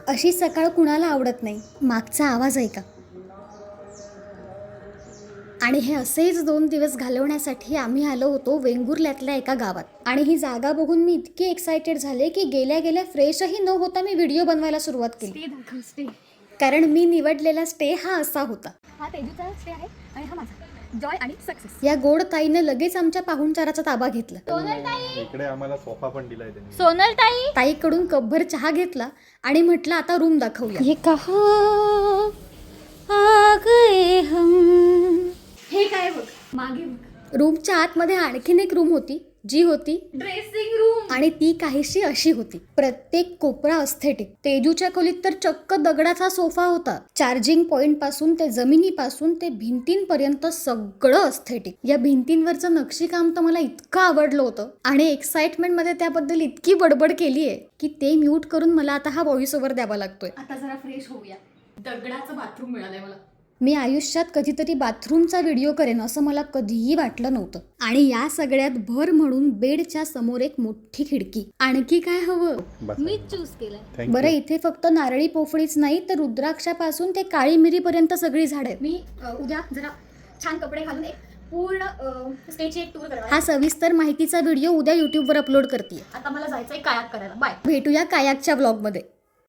अशी सकाळ कुणाला आवडत नाही. मागचा आवाज ऐका. आणि हे असेच 2 दिवस घालवण्यासाठी आम्ही आलो होतो वेंगुर्ल्यातल्या एका गावात. आणि ही जागा बघून मी इतकी एक्सायटेड झाले की गेल्या गेल्या फ्रेशही न होता मी व्हिडिओ बनवायला सुरुवात केली. स्टे कारण मी निवडलेला स्टे हा असा होता. हा तेजूचा स्टे आहे आणि हा माझा जॉय आणि सक्सेस. या गोड ताईने लगेच आमच्या पाहुणचाराचा ताबा घेतला. इकडे आम्हाला सोफा पण दिलाय त्यांनी. सोनल ताई ताईकडून कपभर चहा घेतला आणि म्हटलं आता रूम दाखवूया. ये कहा आ गए हम. हे काय बघ मागे रूमच्या आतमध्ये आणखीन एक रूम होती जी होती ड्रेसिंग रूम आणि ती काहीशी अशी होती. प्रत्येक कोपरा अस्थेटिक. तेजूच्या खोलीत तर चक्क दगडाचा सोफा होता. चार्जिंग पॉइंट पासून ते जमिनीपासून ते भिंतींपर्यंत सगळं अस्थेटिक. या भिंतींवरचं नक्षीकाम तर मला इतकं आवडलं होतं आणि एक्साइटमेंट मध्ये त्याबद्दल इतकी बडबड केली आहे की ते म्यूट करून मला आता हा व्हॉइस ओव्हर द्यावा लागतोय. आता जरा फ्रेश होऊया. दगडाचं बाथरूम मिळालंय मला. मी आयुष्यात कधीतरी बाथरूमचा व्हिडिओ करेन असं मला कधीही वाटलं नव्हतं. आणि या सगळ्यात भर म्हणून बेडच्या समोर एक मोठी खिडकी. आणखी काय हवं? मीच चूज केलंय. बरं, इथे फक्त नारळी पोफळीच नाही तर रुद्राक्षापासून ते काळी मिरीपर्यंत सगळी झाडं आहेत. मी उद्या जरा छान कपडे घालून एक पूर्ण स्टेची एक टूर करणार. हा सविस्तर माहितीचा व्हिडिओ उद्या युट्यूबवर अपलोड करते. आता मला जायचंय कायाक करायला. बाय. भेटूया कायाकच्या व्लॉगमध्ये.